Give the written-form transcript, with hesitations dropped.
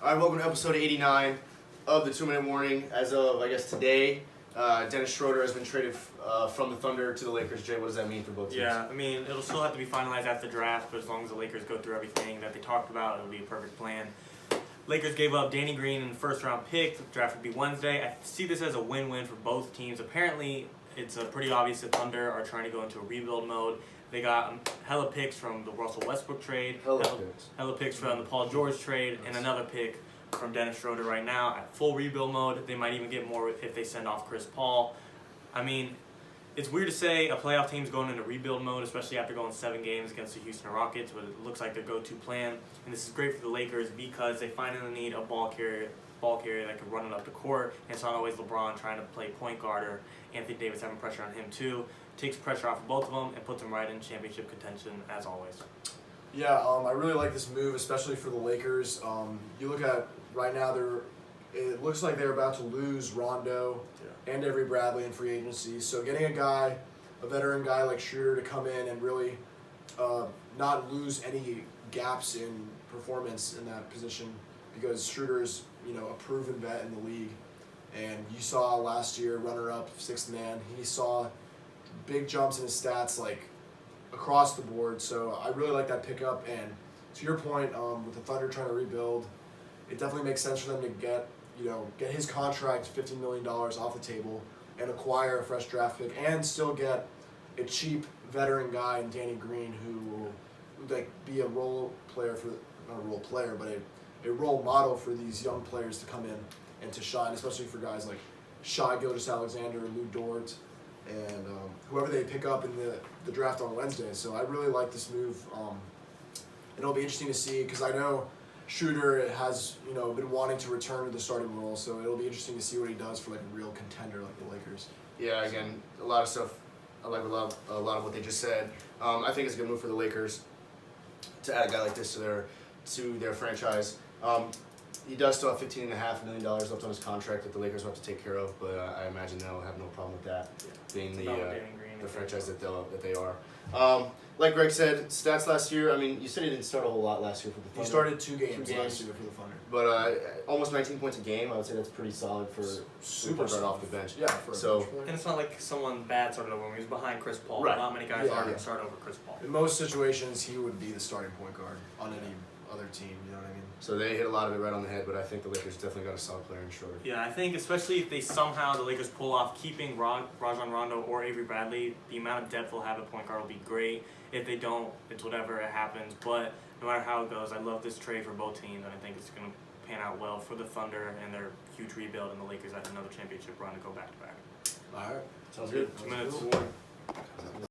All right, welcome to episode 89 of the 2 Minute Warning. As of, I guess, today, Dennis Schroder has been traded from the Thunder to the Lakers. Jay, what does that mean for both teams? Yeah, I mean, it'll still have to be finalized after the draft, but as long as the Lakers go through everything that they talked about, it'll be a perfect plan. Lakers gave up Danny Green in the first-round pick. The draft would be Wednesday. I see this as a win-win for both teams. Apparently, it's pretty obvious the Thunder are trying to go into a rebuild mode. They got hella picks from the Russell Westbrook trade, hella picks from the Paul George trade, and another pick from Dennis Schroder right now at full rebuild mode. They might even get more if they send off Chris Paul. I mean, it's weird to say a playoff team's going into rebuild mode, especially after going 7 games against the Houston Rockets, but it looks like their go-to plan. And this is great for the Lakers because they finally need a ball carrier that can run it up the court. And it's not always LeBron trying to play point guard or Anthony Davis having pressure on him too. Takes pressure off of both of them and puts them right in championship contention as always. Yeah, I really like this move, especially for the Lakers. You look at right now, it looks like they're about to lose Rondo and Avery Bradley in free agency. So getting a veteran guy like Schroder to come in and really not lose any gaps in performance in that position, because Schroeder's a proven vet in the league, and you saw last year runner-up, 6th man. He saw big jumps in his stats like across the board. So I really like that pickup. And to your point, with the Thunder trying to rebuild, it definitely makes sense for them to get his contract, $15 million off the table, and acquire a fresh draft pick, and still get a cheap veteran guy in Danny Green who will be a role player not a role player, but a role model for these young players to come in and to shine, especially for guys like Shai Gilgeous-Alexander, Lou Dort, and whoever they pick up in the draft on Wednesday. So I really like this move. It'll be interesting to see, because I know Schroder has been wanting to return to the starting role, so it'll be interesting to see what he does for a real contender like the Lakers. Yeah, again, a lot of stuff. I like a lot of what they just said. I think it's a good move for the Lakers to add a guy like this to their franchise. He does still have $15.5 million left on his contract that the Lakers will have to take care of, but I imagine they'll have no problem with that, being the franchise that they are. Like Greg said, stats last year, I mean, you said he didn't start a whole lot last year for the Thunder. He started 2 games last year for the Thunder. But almost 19 points a game, I would say that's pretty solid for super right off the bench. Yeah, And it's not like someone bad started over him. He was behind Chris Paul. Right. Not many guys are going to start over Chris Paul. In most situations, he would be the starting point guard on any other team, you know what I mean? So they hit a lot of it right on the head, but I think the Lakers definitely got a solid player in Schroder. Yeah, I think especially if they somehow the Lakers pull off keeping Rajon Rondo or Avery Bradley, the amount of depth they'll have at point guard will be great. If they don't, it's whatever, it happens. But no matter how it goes, I love this trade for both teams, and I think it's going to pan out well for the Thunder and their huge rebuild, and the Lakers at another championship run to go back-to-back. All right. Sounds good. 2 minutes. Cool.